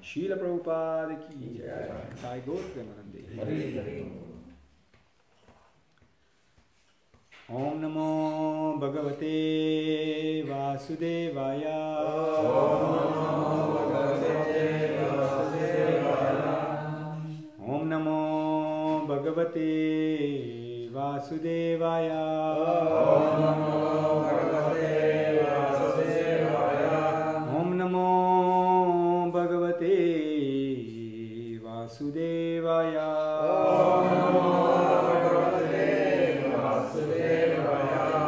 Srila Prabhupada ki jai. Sai Gaur Premanande. Om Namo Bhagavate Vasudevaya. Om Namo Bhagavate Vasudevaya. Om Namo Bhagavate Vasudevaya.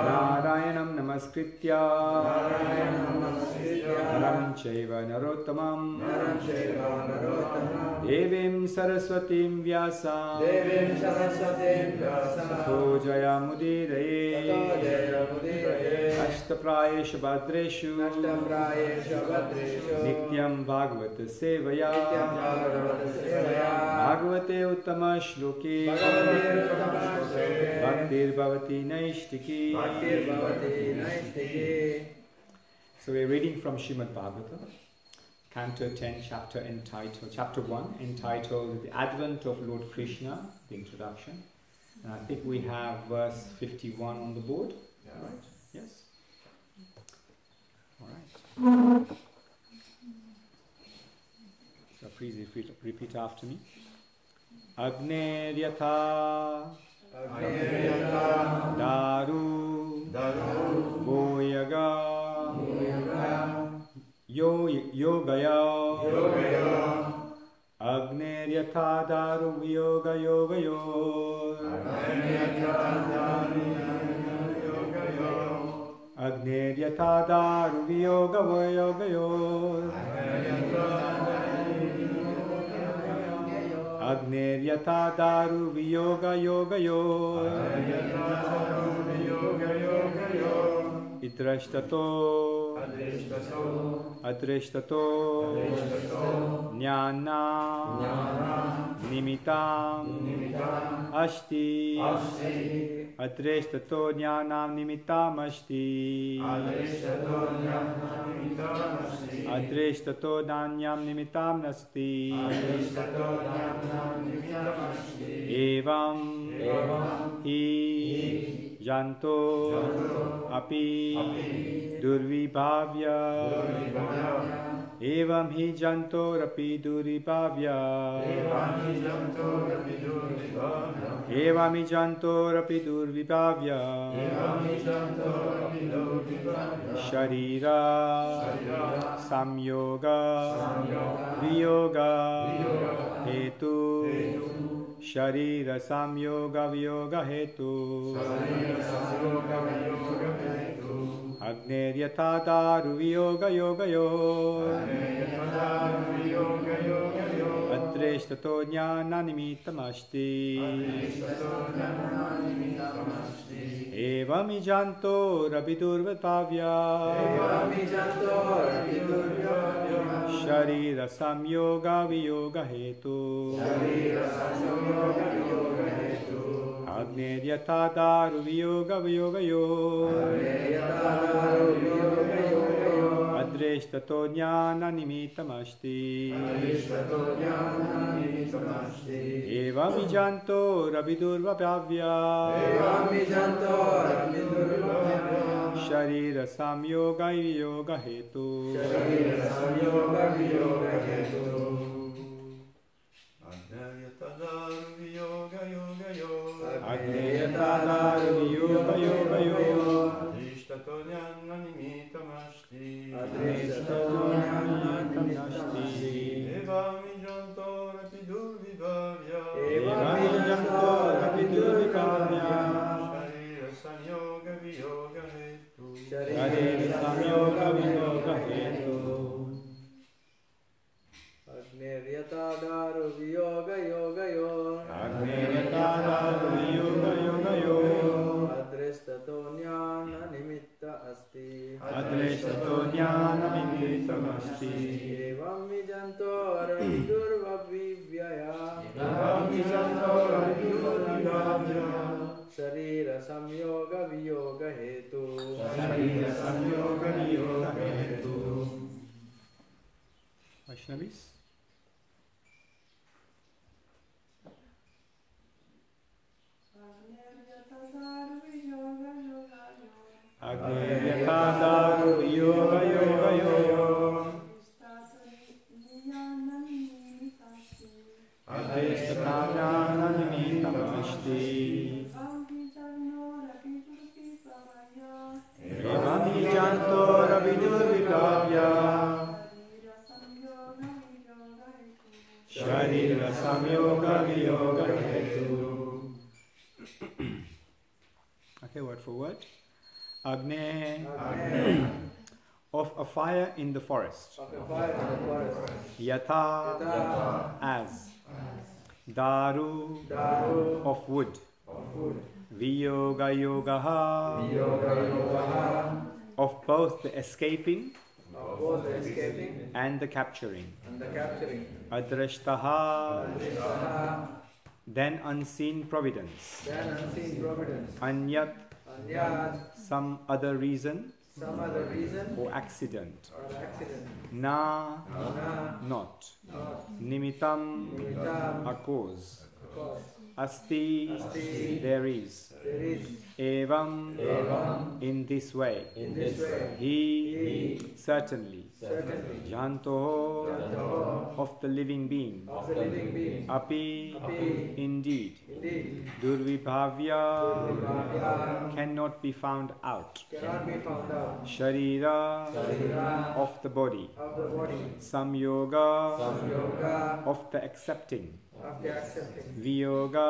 Narayanam Namaskritya Naram Chaiva Narottamam Devim Saraswatim Vyasam Tato Jayamudiraye Ashtaprayeshu Bhadreshu Nityam Bhagavata Sevaya Bhagavate Uttama Shloke Bhaktir Bhavati Naishtiki. So we're reading from Srimad Bhagavatam, Canto 10, Chapter 1, entitled The Advent of Lord Krishna, the introduction. And I think we have verse 51 on the board. Yeah. Right? Yes? All right. So please repeat after me. Agner Yatha Daru Boyaga Yogaya Agner Yatha Daru Yoga Yogayo Agner Yatha Daru Yoga Yogayo Agner yatha daru viyoga yogayo. Idrashtato Adrishtato Jnana Nimitam Ashti Adrishtato Jnanam Nimitam Ashti Adrishtato Danyam Nimitam Nasti Evam Hi Janto Api Durvibhavya Evam hi janto rapi durvibhavya Evam hi janto rapi durvibhavya Sharira Samyoga Viyoga Hetu Sharira Samyoga Viyoga Hetu Agner yatha daru viyoga yogayo Adreshtato jnana nimitam ashti Evam ijanto rabidurvatavya Sharira samyoga viyoga hetu Agner yatha daru viyoga viyogayo Adreshtato jnana nimitam ashti Evam ijanto rabidurvapavya Sharira samyoga viyoga hetu Agnyayatadaru viyoga yogayo Adrishtato jnana nimitam ashti Evam ijanto rapidurvibhavya Sharira samyoga viyoga hetu Agnyayatadaru viyoga yogayo Adreshtato jnana nimitta asti Evam vijanto ravidurvavivyaya Sharira samyoga viyoga hetu Vaishnavis. Agnyayatadaru viyoga yogayo Adreshtato nimitam ashti Evam ijanto rabidurvibhavya Sharira samyoga viyoga hetu. Okay, word for word. Agne of a fire in the forest. Yatha as. Daru of wood. Viyoga yogaha of both the escaping and the capturing. Adrashtaha then unseen providence. Anyat some other reason or accident. Na not. Nimitam a cause. Asti there is. Evam in this way. He certainly. Janto of the living being. Api indeed. Durvibhavya cannot be found out. Sharira of the body. Samyoga of the accepting. Viyoga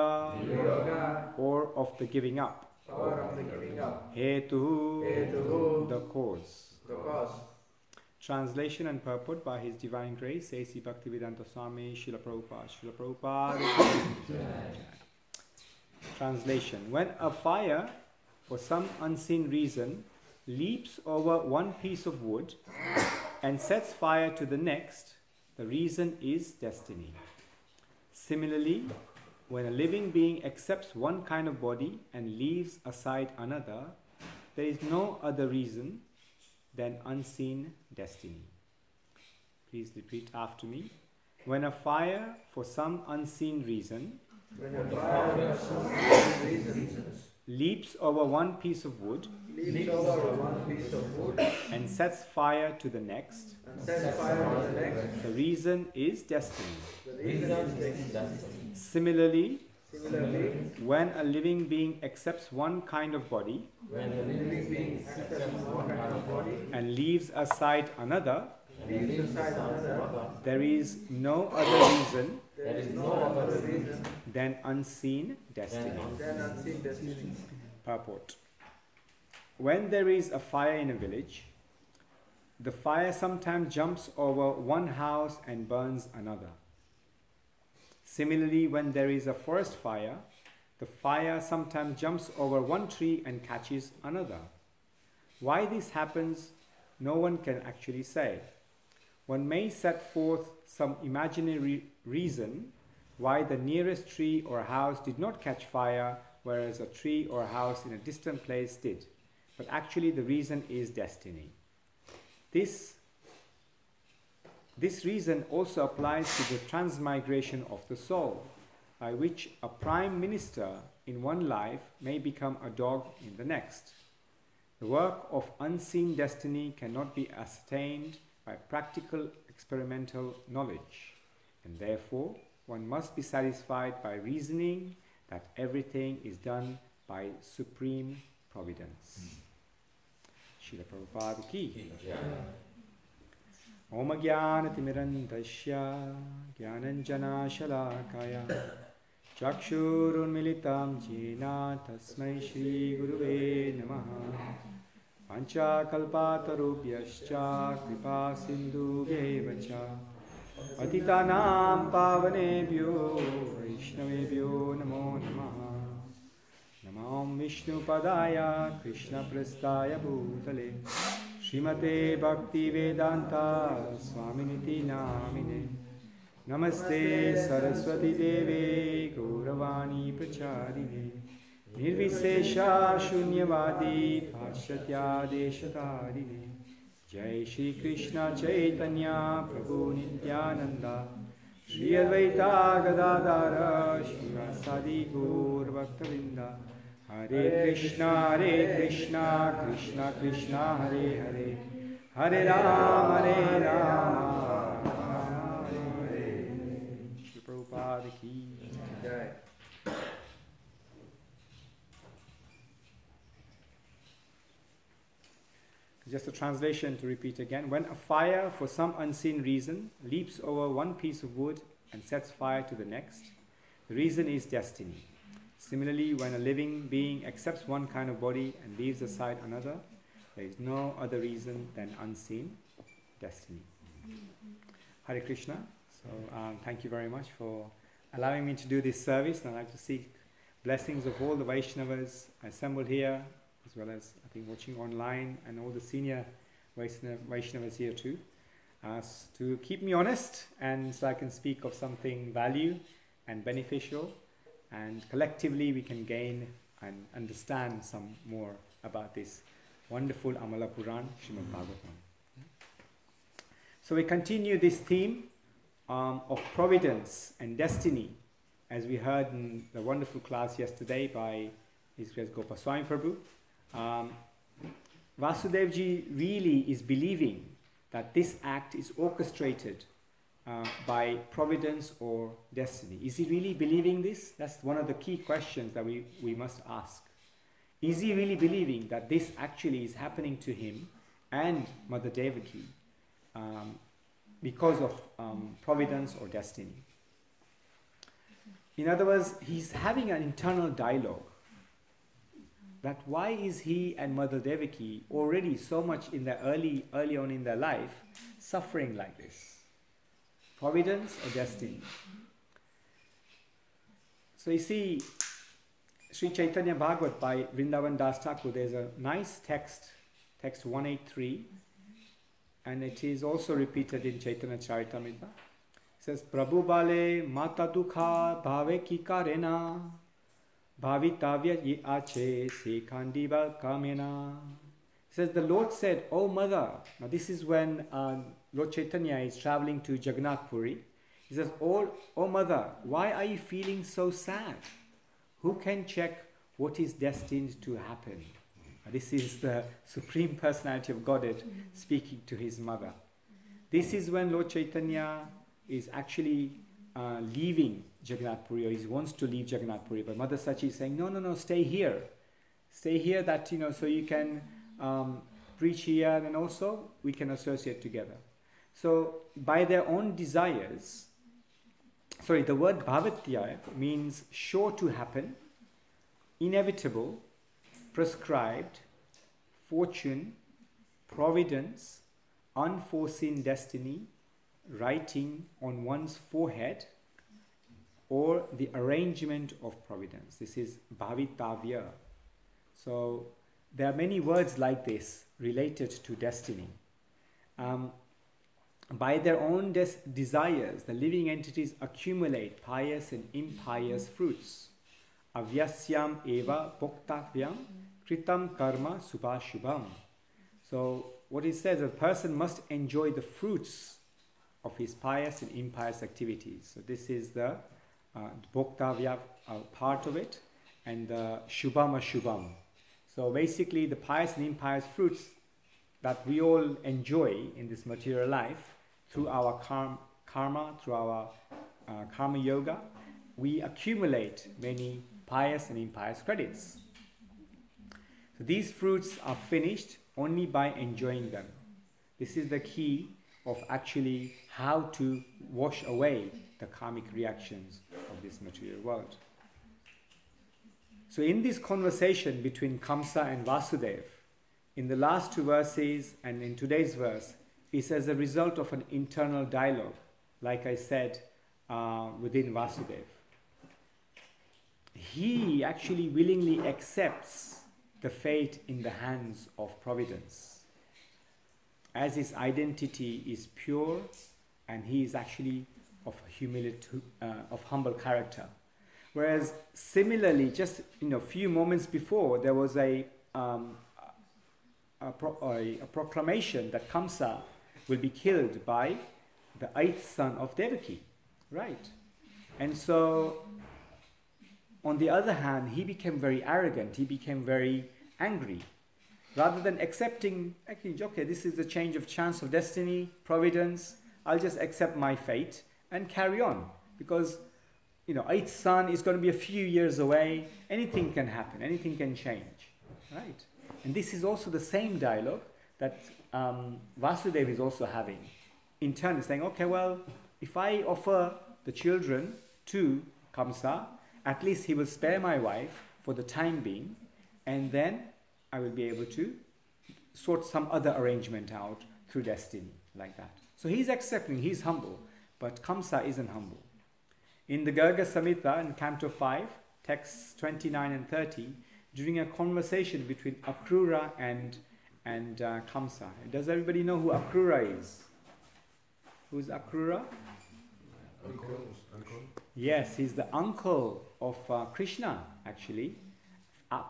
or of the giving up. Hetu the cause. Translation and purport by His Divine Grace, A.C. Bhaktivedanta Swami, Srila Prabhupada. Srila Prabhupada. Translation. When a fire, for some unseen reason, leaps over one piece of wood and sets fire to the next, the reason is destiny. Similarly, when a living being accepts one kind of body and leaves aside another, there is no other reason than unseen destiny. Please repeat after me. When a fire, for some unseen reason, leaps over one piece of wood and sets fire to the next, the reason is destiny. Similarly, when a living being accepts one kind of body and leaves aside another, there is no other reason than unseen destiny. Purport. When there is a fire in a village, the fire sometimes jumps over one house and burns another. Similarly, when there is a forest fire, the fire sometimes jumps over one tree and catches another. Why this happens, no one can actually say. One may set forth some imaginary reason why the nearest tree or house did not catch fire, whereas a tree or house in a distant place did. But actually the reason is destiny. This reason also applies to the transmigration of the soul, by which a prime minister in one life may become a dog in the next. The work of unseen destiny cannot be ascertained by practical experimental knowledge, and therefore one must be satisfied by reasoning that everything is done by supreme providence. Srila Prabhupada ki. Om Jnanatimirandasya Jnananjana Shalakaya Chakshurunmilitam Jena Tasmai Shri Guruve Namaha Pancha Kalpatarubhyascha Kripa Sindhubhyevacha Patitanam Pavanebhyo Vaishnavebhyo Namo Namaha Namam Vishnu Padaya Krishna Prastaya Bhutale Srimate Bhakti Vedanta Swaminiti Namine Namaste Saraswati Deve Gauravani Pracharine Nirvisesha Shunyavadi Paschatya Deshatarine Jai Shri Krishna Chaitanya Prabhu Nityananda Shri Advaita Gadadara Shivasadi Gaur Bhaktavinda Hare Krishna Krishna Krishna Hare Hare Hare Rama Hare Hare Shri Prabhupada ki Jai. Just a translation to repeat again. When a fire, for some unseen reason, leaps over one piece of wood and sets fire to the next, the reason is destiny. Similarly, when a living being accepts one kind of body and leaves aside another, there is no other reason than unseen destiny. Hare Krishna. So thank you very much for allowing me to do this service. And I'd like to seek blessings of all the Vaishnavas assembled here, as well as I think watching online, and all the senior Vaishnavas here too, to keep me honest, and so I can speak of something value and beneficial, and collectively we can gain and understand some more about this wonderful Amala Puran, Srimad Bhagavatam. So we continue this theme of providence and destiny, as we heard in the wonderful class yesterday by His Grace Gopaswami Prabhu. Vasudevji really is believing that this act is orchestrated by providence or destiny. Is he really believing this? That's one of the key questions that we must ask. Is he really believing that this actually is happening to him and Mother Devaki because of providence or destiny? In other words, he's having an internal dialogue. that why is he and Mother Devaki already so much in the early on in their life suffering like this? Providence or destiny? So you see, Sri Chaitanya Bhagavat by Vrindavan Das Thakur, there's a nice text 183, and it is also repeated in Chaitanya Charitamrita. It says, Prabhu bale mata dukha bhave ki karena bhavitavya ye ache se kandiva kamena. It says, the Lord said, "O mother," now this is when Lord Chaitanya is traveling to Jagannath Puri. He says, "O mother, why are you feeling so sad? Who can check what is destined to happen?" This is the Supreme Personality of Godhead speaking to his mother. This is when Lord Chaitanya is actually leaving Jagannath Puri, or he wants to leave Jagannath Puri. But Mother Sachi is saying, no, stay here. Stay here that, so you can preach here, and also we can associate together. So by their own desires, the word bhavatya means sure to happen, inevitable, prescribed, fortune, providence, unforeseen destiny, writing on one's forehead, or the arrangement of providence. This is bhavitavya. So there are many words like this related to destiny. By their own desires, the living entities accumulate pious and impious fruits. Avyasyam eva bhoktavyam kritam karma subhashubham. So what it says, a person must enjoy the fruits of his pious and impious activities. So this is the bhoktavya part of it, and the shubham ashubham. So basically the pious and impious fruits that we all enjoy in this material life through our karma, through our karma yoga, we accumulate many pious and impious credits. So these fruits are finished only by enjoying them. This is the key of actually how to wash away the karmic reactions of this material world. So in this conversation between Kamsa and Vasudeva, in the last two verses and in today's verse, is as a result of an internal dialogue, like I said, within Vasudeva. He actually willingly accepts the fate in the hands of providence, as his identity is pure and he is actually of humility, of humble character. Whereas similarly, just a few moments before, there was a proclamation that Kamsa will be killed by the 8th son of Devaki, right? And so, on the other hand, he became very arrogant, he became very angry. Rather than accepting, actually, okay, this is the change of chance of destiny, providence, I'll just accept my fate and carry on. Because, 8th son is going to be a few years away, anything can happen, anything can change, right? And this is also the same dialogue that Vasudeva is also having. In turn, saying, okay, well, if I offer the children to Kamsa, at least he will spare my wife for the time being, and then I will be able to sort some other arrangement out through destiny, like that. So he's accepting, he's humble, but Kamsa isn't humble. In the Garga Samhita, in Canto 5, texts 29 and 30, during a conversation between Akrura and Kamsa. Does everybody know who Akrura is? Who's Akrura? Uncle. Yes, he's the uncle of Krishna, actually,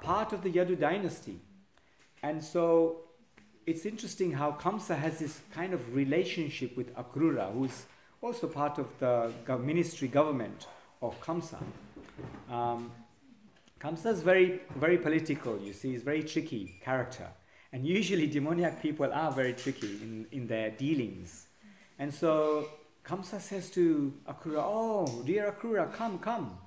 part of the Yadu dynasty. And so it's interesting how Kamsa has this kind of relationship with Akrura, who's also part of the ministry government of Kamsa. Kamsa is very, very political, you see, he's very tricky character. And usually demoniac people are very tricky in their dealings. And so Kamsa says to Akrura, "Oh, dear Akrura, come.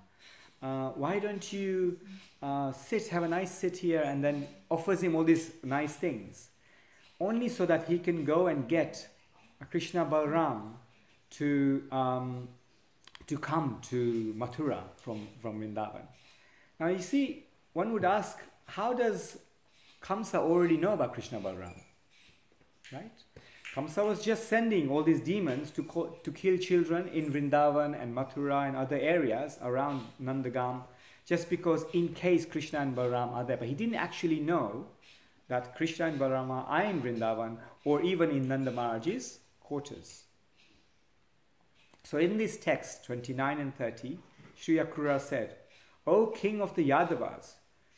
Why don't you have a nice sit here," and then offers him all these nice things. Only so that he can go and get Krishna Balram to come to Mathura from Vrindavan. Now you see, one would ask, how does Kamsa already know about Krishna Balaram? Right? Kamsa was just sending all these demons to kill children in Vrindavan and Mathura and other areas around Nandagam, just because in case Krishna and Balaram are there. But he didn't actually know that Krishna and Balaram are in Vrindavan or even in Nanda Maharaj's quarters. So in this text, 29 and 30, Sri Akrura said, "O king of the Yadavas,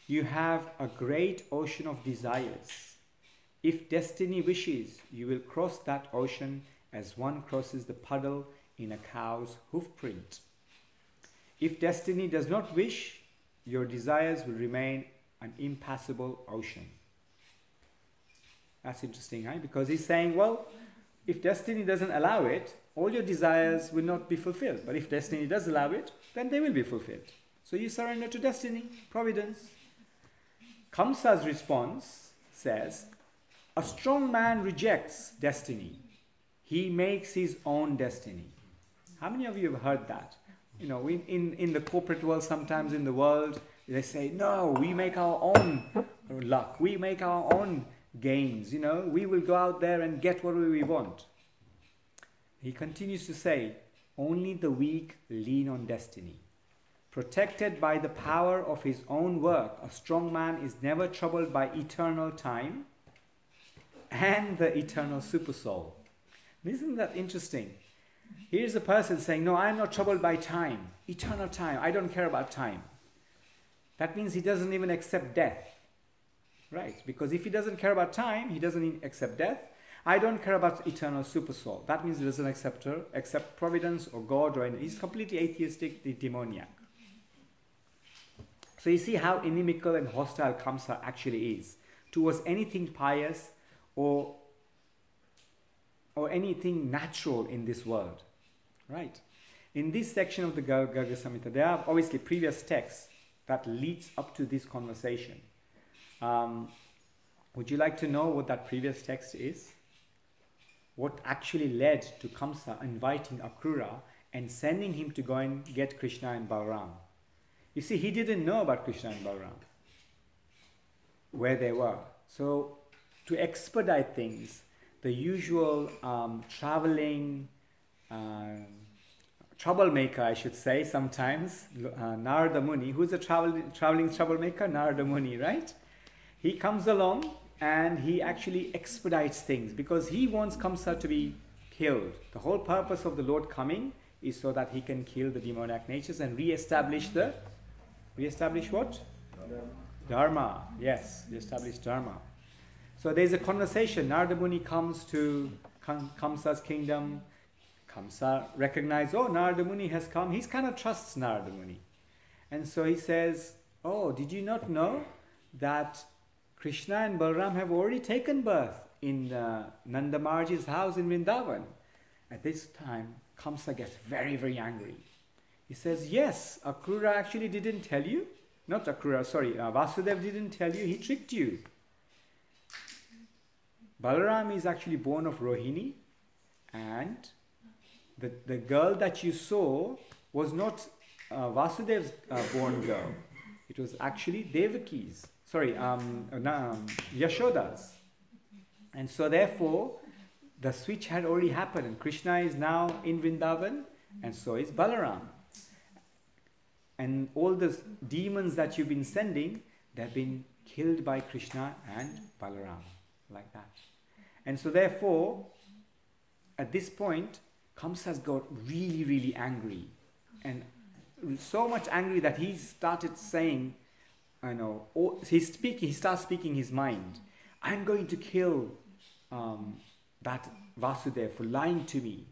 you have a great ocean of desires. If destiny wishes, you will cross that ocean as one crosses the puddle in a cow's hoof print. If destiny does not wish, your desires will remain an impassable ocean." That's interesting, right? Because he's saying, well, if destiny doesn't allow it, all your desires will not be fulfilled. But if destiny does allow it, then they will be fulfilled. So you surrender to destiny, providence. Kamsa's response says, "A strong man rejects destiny. He makes his own destiny." How many of you have heard that? You know, in the corporate world, sometimes in the world, they say, "No, we make our own luck. We make our own gains. You know, we will go out there and get whatever we want." He continues to say, "Only the weak lean on destiny. Protected by the power of his own work, a strong man is never troubled by eternal time and the eternal supersoul." Isn't that interesting? Here's a person saying, "No, I'm not troubled by time, eternal time. I don't care about time." That means he doesn't even accept death. Right? Because if he doesn't care about time, he doesn't accept death. I don't care about eternal supersoul. That means he doesn't accept providence or God or anything. He's completely atheistic, demoniac. So you see how inimical and hostile Kamsa actually is towards anything pious or anything natural in this world. Right? In this section of the Garga Samhita, there are obviously previous texts that leads up to this conversation. Would you like to know what that previous text is? What actually led to Kamsa inviting Akrura and sending him to go and get Krishna and Balaram? You see, he didn't know about Krishna and Balaram, where they were. So to expedite things, the usual traveling troublemaker, I should say, sometimes, Narada Muni, who's a traveling troublemaker? Narada Muni, right? He comes along and he actually expedites things because he wants Kamsa to be killed. The whole purpose of the Lord coming is so that he can kill the demoniac natures and re-establish what? Dharma. Yes, re-establish Dharma. So there's a conversation. Narada Muni comes to Kamsa's kingdom. Kamsa recognizes, oh, Narada Muni has come. He kind of trusts Narada Muni. And so he says, oh, did you not know that Krishna and Balaram have already taken birth in Nanda Maharaj's house in Vrindavan? At this time, Kamsa gets very, very angry. He says, yes, Akrura actually didn't tell you. Not Akrura, sorry, Vasudeva didn't tell you. He tricked you. Balaram is actually born of Rohini, and the girl that you saw was not Vasudeva's born girl. It was actually Devaki's. Sorry, Yashoda's. And so therefore, the switch had already happened, and Krishna is now in Vrindavan, and so is Balaram. And all the demons that you've been sending, they've been killed by Krishna and Balaram, like that. And so therefore, at this point, Kamsa's got really, really angry. And so much angry that he started saying, he starts speaking his mind. I'm going to kill that Vasudeva for lying to me.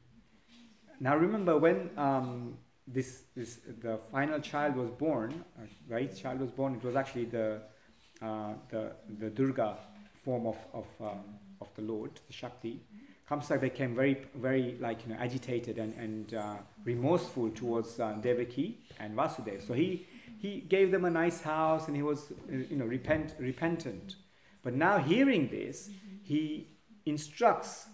Now remember, when the final child was born, right? Child was born. It was actually the Durga form of the Lord, the Shakti. Kamsa became very, very agitated and remorseful towards Devaki and Vasudeva. So he gave them a nice house, and he was repentant. But now hearing this, he instructs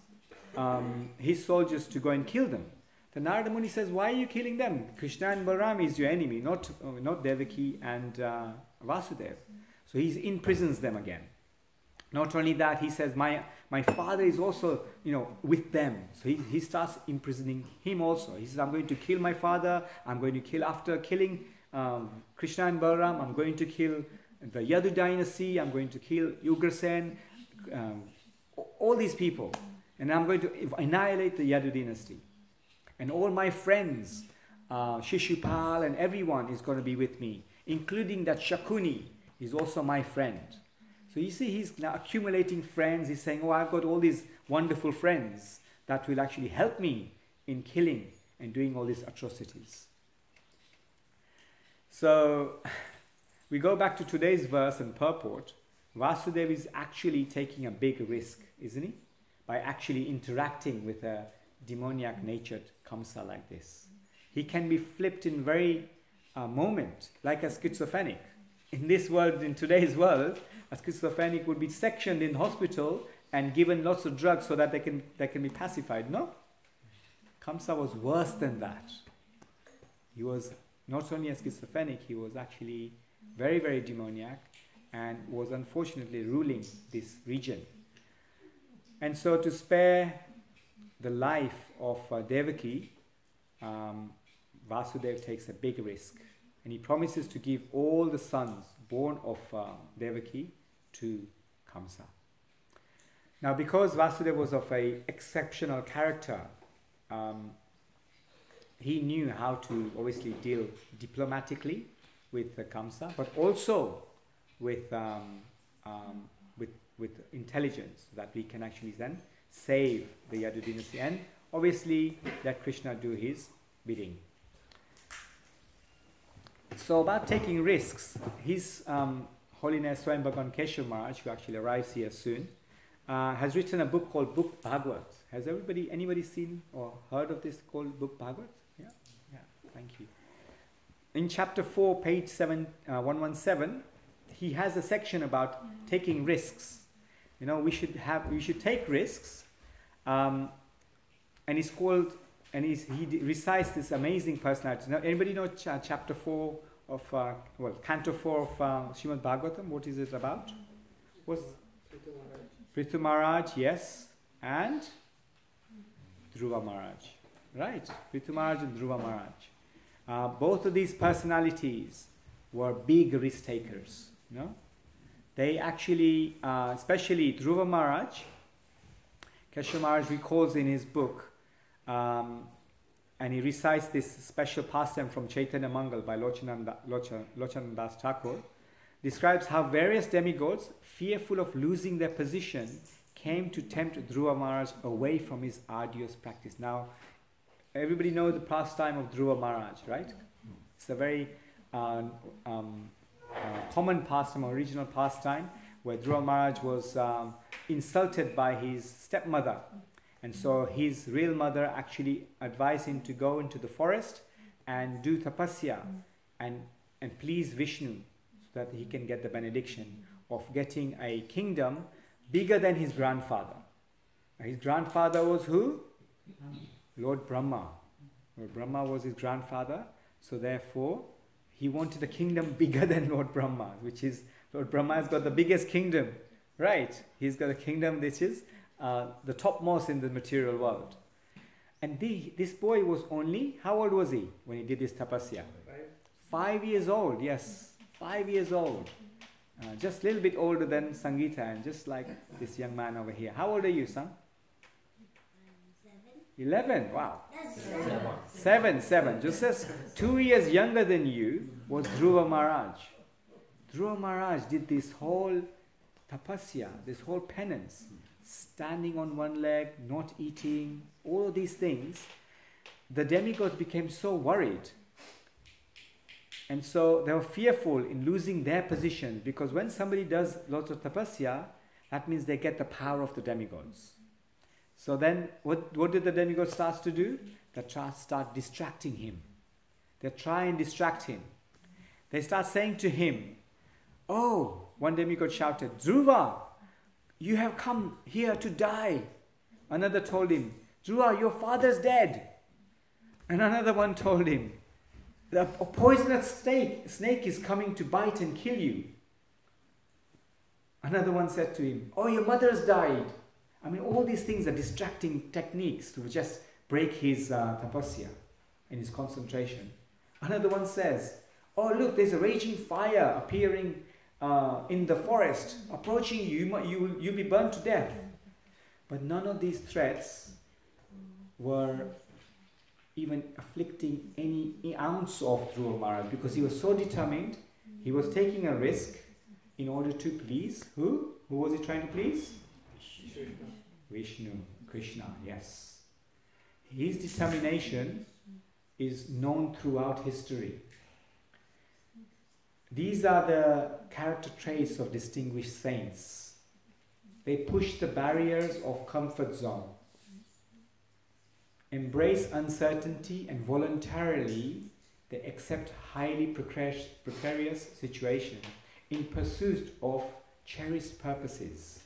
his soldiers to go and kill them. The Narada Muni says, why are you killing them? Krishna and Balaram is your enemy, not Devaki and Vasudeva. So he imprisons them again. Not only that, he says, my father is also, with them. So he starts imprisoning him also. He says, I'm going to kill my father. I'm going to kill, after killing Krishna and Balaram, I'm going to kill the Yadu dynasty. I'm going to kill Ugrasen, all these people. And I'm going to annihilate the Yadu dynasty. And all my friends, Shishupal and everyone is going to be with me, including that Shakuni is also my friend. So you see, he's now accumulating friends. He's saying, oh, I've got all these wonderful friends that will actually help me in killing and doing all these atrocities. So we go back to today's verse and purport. Vasudeva is actually taking a big risk, isn't he? By actually interacting with a demoniac-natured Kamsa like this. He can be flipped in very moment, like a schizophrenic. In this world, in today's world, a schizophrenic would be sectioned in hospital and given lots of drugs so that they can be pacified. No? Kamsa was worse than that. He was not only a schizophrenic, he was actually very, very demoniac and was unfortunately ruling this region. And so to spare the life of Devaki, Vasudeva takes a big risk. And he promises to give all the sons born of Devaki to Kamsa. Now, because Vasudeva was of an exceptional character, he knew how to obviously deal diplomatically with Kamsa, but also with intelligence, that we can actually then save the Yadu dynasty, and obviously let Krishna do his bidding. So about taking risks, His Holiness Swayam Bhagavan Keshav Maharaj, who actually arrives here soon, has written a book called Book Bhagavad. Has anybody seen or heard of this called Book Bhagavad? Yeah, thank you. In chapter 4, page 117, he has a section about taking risks. We should take risks, and he's called, and he recites this amazing personality. Now, anybody know chapter 4 of, canto 4 of Srimad Bhagavatam? What is it about? What's Prithu Maharaj, yes, and Dhruva Maharaj. Right, Prithu Maharaj and Dhruva Maharaj. Both of these personalities were big risk takers. They actually, especially Dhruva Maharaj, Keshav Maharaj recalls in his book, and he recites this special pastime from Chaitanya Mangal by Lochanan Das Thakur, describes how various demigods, fearful of losing their position, came to tempt Dhruva Maharaj away from his arduous practice. Now, everybody knows the pastime of Dhruva Maharaj, right? It's a very common pastime, original pastime, where Dhruva Maharaj was insulted by his stepmother. And so his real mother actually advised him to go into the forest and do tapasya and please Vishnu, so that he can get the benediction of getting a kingdom bigger than his grandfather. His grandfather was who? Lord Brahma. Lord Brahma was his grandfather. So therefore, he wanted a kingdom bigger than Lord Brahma, which is, Lord Brahma has got the biggest kingdom, right? He's got a kingdom which is the topmost in the material world. And this boy was only, how old was he when he did this tapasya? 5 years old, yes, 5 years old. Just a little bit older than Sangeeta, and just like this young man over here. How old are you, son? 11, wow. 7. Just as 2 years younger than you was Dhruva Maharaj. Dhruva Maharaj did this whole tapasya, this whole penance, standing on one leg, not eating, all of these things. The demigods became so worried. And so they were fearful in losing their position, because when somebody does lots of tapasya, that means they get the power of the demigods. So then, what did the demigods start to do? They start distracting him. They try and distract him. They start saying to him, oh, one demigod shouted, Dhruva, you have come here to die. Another told him, Dhruva, your father's dead. And another one told him, a poisonous snake is coming to bite and kill you. Another one said to him, oh, your mother's died. I mean, all these things are distracting techniques to just break his tapasya and his concentration. Another one says, oh, look, there's a raging fire appearing in the forest, approaching you, you'll be burned to death. But none of these threats were even afflicting any ounce of Dhruva Maharaj, because he was so determined. He was taking a risk in order to please who? Who was he trying to please? Vishnu, Krishna, yes. His determination is known throughout history. These are the character traits of distinguished saints. They push the barriers of comfort zone, embrace uncertainty, and voluntarily they accept highly precarious situations in pursuit of cherished purposes.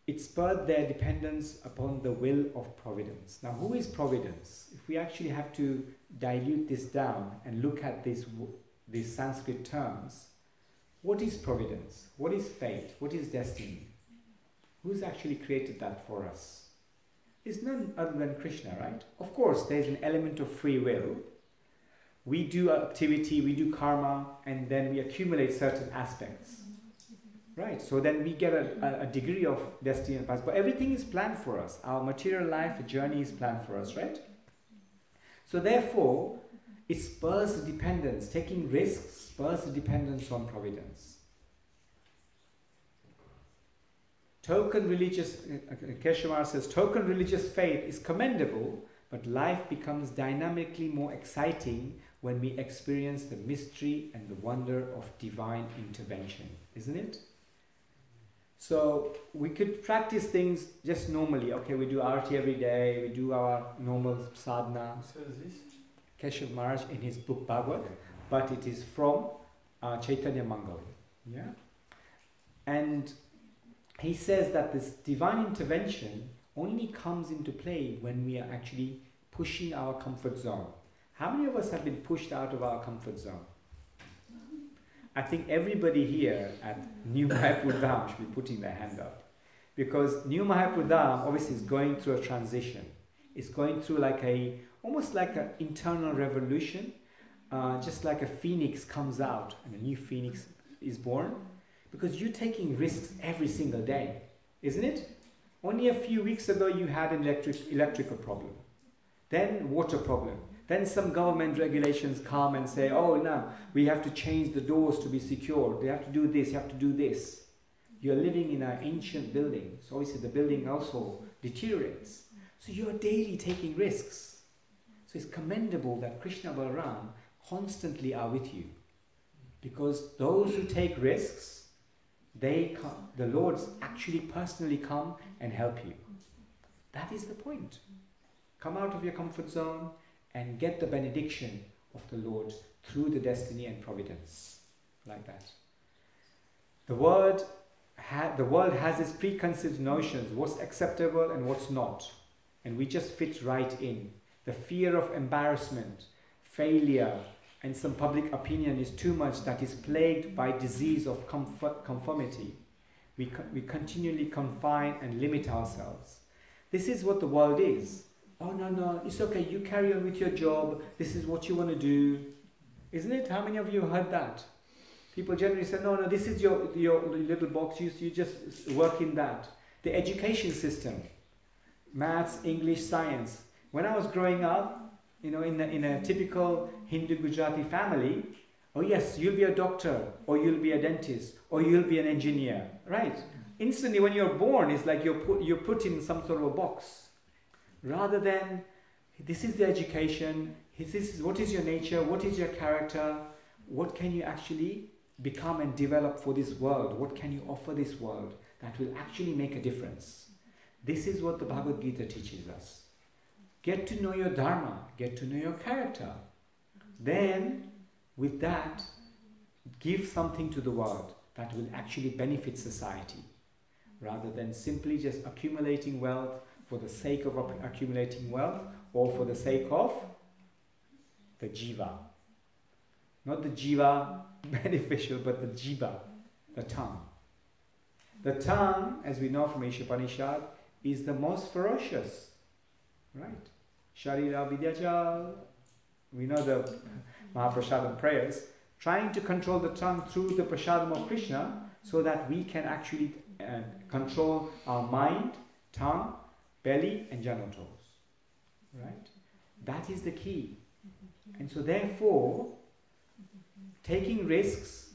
It spurred their dependence upon the will of providence. Now, who is providence? If we actually have to dilute this down and look at these Sanskrit terms, what is providence? What is fate? What is destiny? Who's actually created that for us? It's none other than Krishna, right? Of course, there's an element of free will. We do activity, we do karma, and then we accumulate certain aspects. Right, so then we get a degree of destiny and past. But everything is planned for us. Our material life journey is planned for us, right? So therefore, it spurs the dependence. Taking risks spurs the dependence on providence. Token religious, Keshavar says, token religious faith is commendable, but life becomes dynamically more exciting when we experience the mystery and the wonder of divine intervention, isn't it? So we could practice things just normally. Okay, we do arati every day, we do our normal sadhana. Who says this? Keshav Maharaj in his book Bhagavad, but it is from Chaitanya Mangal. Yeah? And he says that this divine intervention only comes into play when we are actually pushing our comfort zone. How many of us have been pushed out of our comfort zone? I think everybody here at New Mayapur Dham should be putting their hand up. Because New Mayapur Dham obviously is going through a transition. It's going through almost like an internal revolution. Just like a phoenix comes out and a new phoenix is born. Because you're taking risks every single day, isn't it? Only a few weeks ago you had an electrical problem. Then water problem. Then some government regulations come and say, oh, now we have to change the doors to be secure. They have to do this, you have to do this. You're living in an ancient building, so obviously the building also deteriorates. So you're daily taking risks. So it's commendable that Krishna Balaram constantly are with you. Because those who take risks, the Lords actually personally come and help you. That is the point. Come out of your comfort zone and get the benediction of the Lord through the destiny and providence. Like that. The world has its preconceived notions, what's acceptable and what's not. And we just fit right in. The fear of embarrassment, failure, and some public opinion is too much that is plagued by disease of conformity. We continually confine and limit ourselves. This is what the world is. Oh, no, it's okay, you carry on with your job, this is what you want to do. Isn't it? How many of you heard that? People generally say, no, this is your little box, you just work in that. The education system, maths, English, science. When I was growing up, in a typical Hindu Gujarati family, oh yes, you'll be a doctor, or you'll be a dentist, or you'll be an engineer, right? Instantly when you're born, it's like you're put in some sort of a box. Rather than, this is the education, this is what is your nature, what is your character, what can you actually become and develop for this world, what can you offer this world that will actually make a difference. This is what the Bhagavad Gita teaches us. Get to know your dharma, get to know your character. Then, with that, give something to the world that will actually benefit society. Rather than simply just accumulating wealth for the sake of accumulating wealth or for the sake of the jiva. Not the jiva beneficial, but the jiva. The tongue. The tongue, as we know from Ishopanishad, is the most ferocious. Right? Sharira Vidyaja. We know the Mahaprasadam prayers. Trying to control the tongue through the prasadam of Krishna so that we can actually control our mind, tongue, belly and genitals. Right? That is the key. And so therefore, taking risks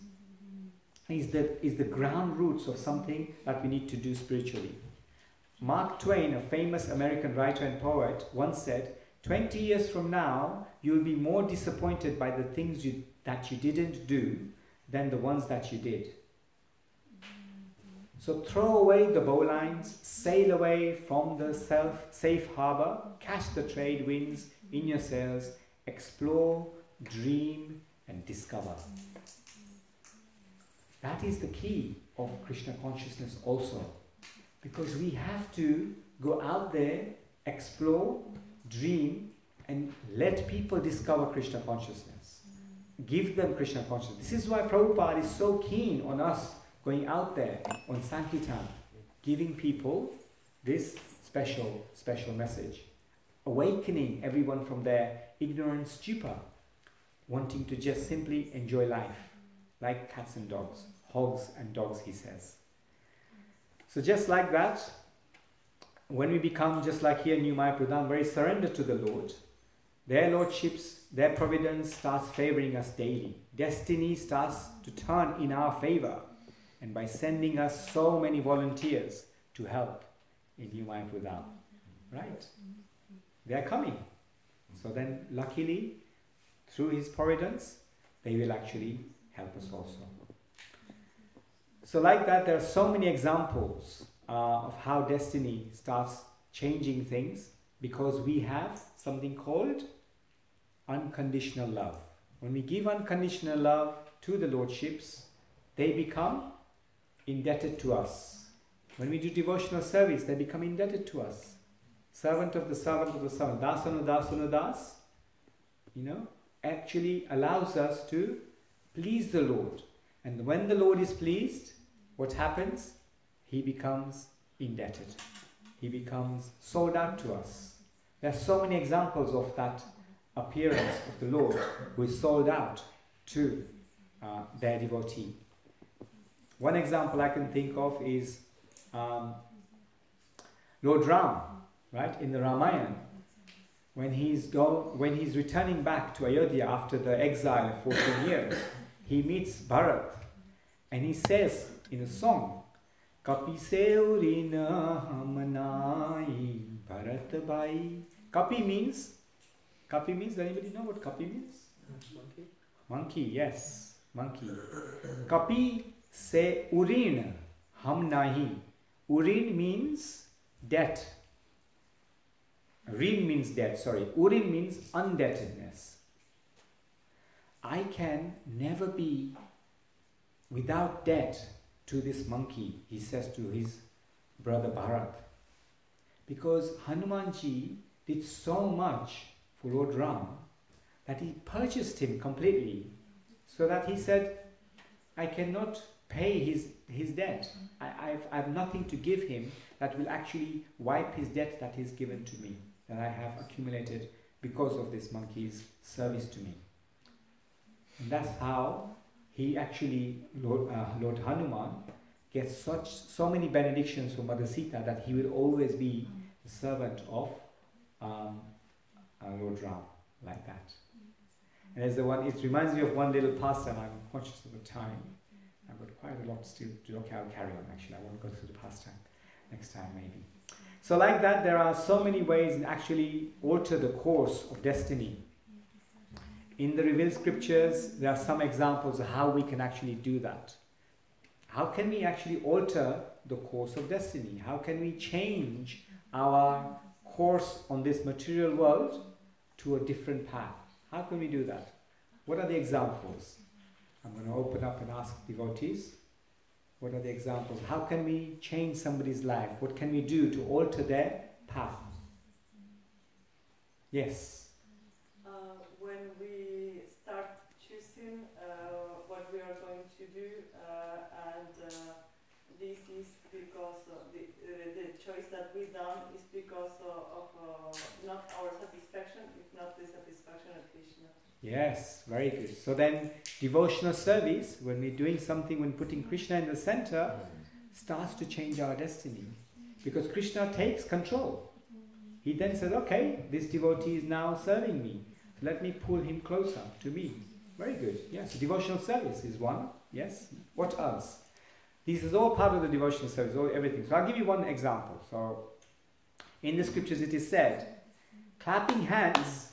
is the ground roots of something that we need to do spiritually. Mark Twain, a famous American writer and poet, once said, 20 years from now, you will be more disappointed by the things that you didn't do than the ones that you did. So throw away the bowlines, sail away from the safe harbor, catch the trade winds in your sails, explore, dream and discover. That is the key of Krishna consciousness also. Because we have to go out there, explore, dream and let people discover Krishna consciousness. Give them Krishna consciousness. This is why Prabhupada is so keen on us going out there on Sankirtan, giving people this special message. Awakening everyone from their ignorant stupor, wanting to just simply enjoy life, like cats and dogs, hogs and dogs, he says. So just like that, when we become just like here in New Mayapradam, very surrendered to the Lord, their lordships, their providence starts favoring us daily. Destiny starts to turn in our favor, and by sending us so many volunteers to help in New Mayapradam, right? They are coming. So then, luckily, through His providence, they will actually help us also. So like that, there are so many examples of how destiny starts changing things because we have something called unconditional love. When we give unconditional love to the lordships, they become indebted to us. When we do devotional service, they become indebted to us. Servant of the servant of the servant, dasanu dasanu das, actually allows us to please the Lord. And when the Lord is pleased, what happens? He becomes indebted. He becomes sold out to us. There are so many examples of that appearance of the Lord who is sold out to their devotee. One example I can think of is Lord Ram, right, in the Ramayana. When he's returning back to Ayodhya after the exile of 14 years, he meets Bharat and he says in a song, Kapi seurina hamanai Bharat bai. Kapi means, does anybody know what Kapi means? Monkey. Monkey, yes, monkey. Kapi se urin ham nahi. Urin means debt. Rin means debt, sorry. Urin means undebtedness. I can never be without debt to this monkey, he says to his brother Bharat. Because Hanumanji did so much for Lord Ram that he purchased him completely, so that he said, I cannot pay his debt. I have nothing to give him that will actually wipe his debt that he's given to me, that I have accumulated because of this monkey's service to me. And that's how he actually, Lord Hanuman, gets so many benedictions from Mother Sita that he will always be the servant of Lord Ram, like that. And there's it reminds me of one little pastime. I'm conscious of the time. I've got quite a lot still to do. Okay, I'll carry on actually. I won't go through the pastime next time maybe. So like that, there are so many ways in actually alter the course of destiny. In the revealed scriptures, there are some examples of how we can actually do that. How can we actually alter the course of destiny? How can we change our course on this material world to a different path? How can we do that? What are the examples? I'm going to open up and ask devotees. What are the examples? How can we change somebody's life? What can we do to alter their path? Yes. When we start choosing what we are going to do, and because the choice that we done is because of not our satisfaction, if not the satisfaction of Krishna. Yes, very good. So then, devotional service, when we're doing something, when putting Krishna in the center, starts to change our destiny. Because Krishna takes control. He then says, okay, this devotee is now serving me. Let me pull him closer to me. Very good. Yes, devotional service is one. Yes. What else? This is all part of the devotional service, all everything. So I'll give you one example. So, in the scriptures it is said, clapping hands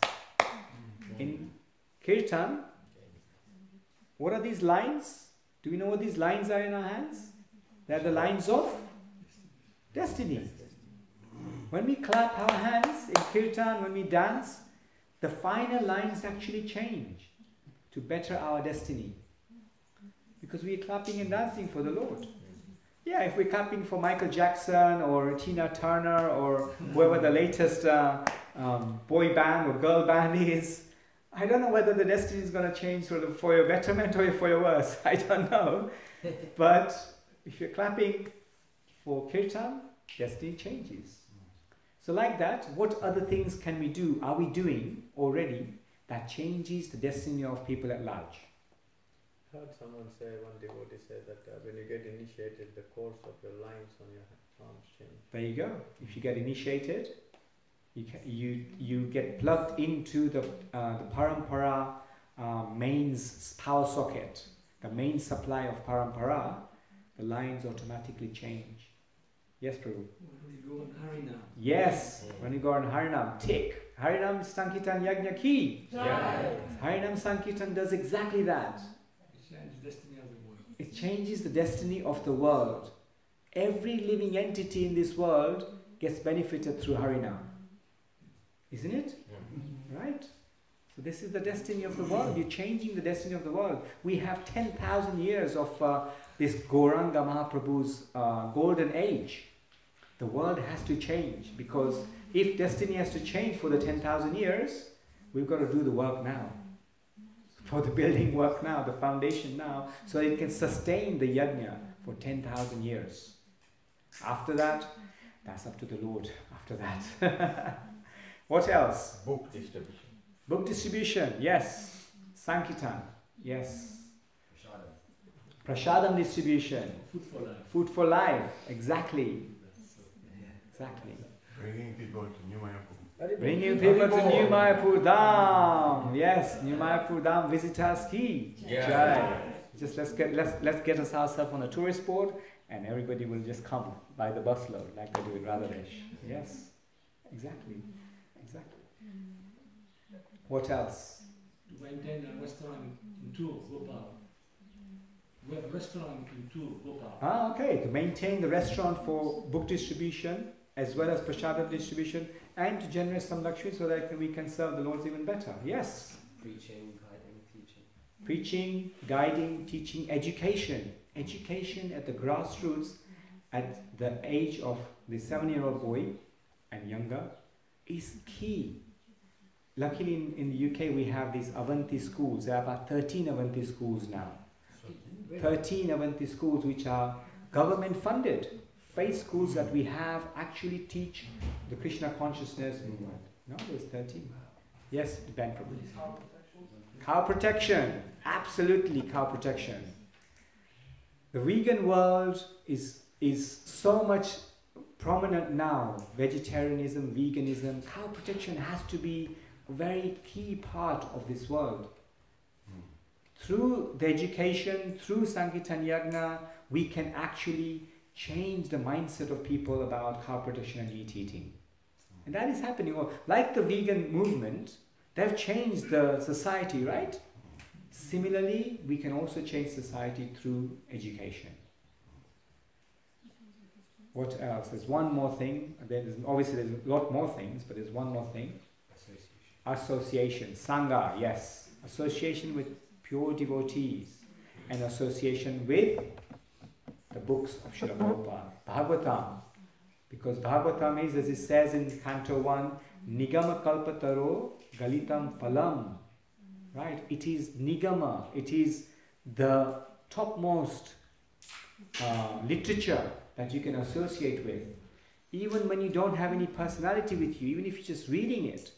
in Kirtan. What are these lines? Do we know what these lines are in our hands? They are the lines of destiny. When we clap our hands in Kirtan, when we dance, the final lines actually change to better our destiny. Because we are clapping and dancing for the Lord. Yeah, if we're clapping for Michael Jackson or Tina Turner or whoever the latest boy band or girl band is, I don't know whether the destiny is going to change sort of for your betterment or for your worse. I don't know. But if you're clapping for Kirtan, destiny changes. So like that, what other things can we do, are we doing already that changes the destiny of people at large? I heard someone say, one devotee said that when you get initiated, the course of your lines on your arms change. There you go. If you get initiated, you get plugged into the parampara mains power socket, the main supply of parampara, the lines automatically change. Yes, Prabhu? When we go on Harinam. Yes, when you go on Harinam, tick. Harinam Sankirtan Yajna Ki. Harinam Sankirtan does exactly that. It changes the destiny of the world. It changes the destiny of the world. Every living entity in this world gets benefited through Harinam. Isn't it? Right? So this is the destiny of the world. You're changing the destiny of the world. We have 10,000 years of this Gauranga Mahaprabhu's golden age. The world has to change, because if destiny has to change for the 10,000 years, we've got to do the work now. For the building work now, the foundation now, so it can sustain the yajna for 10,000 years. After that, that's up to the Lord. After that. What else? Book distribution. Book distribution, yes. Sankirtan, yes. Prasadam distribution. Food for life. Food for life, exactly. Exactly. Bringing people to New Mayapur. Bringing people to New Mayapur Dham. Yes, New Mayapur Dham visitors ki. Yeah. Jai. Just let's get us ourselves on a tourist board, and everybody will just come by the busload like they do in Radhadesh. Yes, exactly, exactly. What else? To maintain a restaurant in Tour, Gopal. We have a restaurant in Tour, Gopal. Okay, to maintain the restaurant for book distribution as well as prasadam distribution, and to generate some Lakshmi so that we can serve the Lord even better. Yes. Preaching, guiding, teaching. Preaching, guiding, teaching, education. Education at the grassroots at the age of the 7-year-old boy and younger is key. Luckily in the UK we have these Avanti schools. There are about 13 Avanti schools now. 13 Avanti schools which are government funded. Faith schools that we have actually teach the Krishna consciousness movement. No, there's 13. Yes, Ben Prabhu. Cow protection. Absolutely cow protection. The vegan world is so much prominent now. Vegetarianism, veganism, cow protection has to be a very key part of this world. Through the education, through Sankirtan Yagna, we can actually change the mindset of people about cow protection and meat eating. And that is happening. Like the vegan movement, they've changed the society, right? Similarly, we can also change society through education. What else? There's one more thing. Obviously, there's a lot more things, but there's one more thing. Association. Sangha, yes. Association with pure devotees. And association with the books of Srila Prabhupada. Bhagavatam. Because Bhagavatam is, as it says in Canto 1, Nigama Kalpataro Galitam Phalam. Right? It is Nigama. It is the topmost literature that you can associate with. Even when you don't have any personality with you, even if you're just reading it,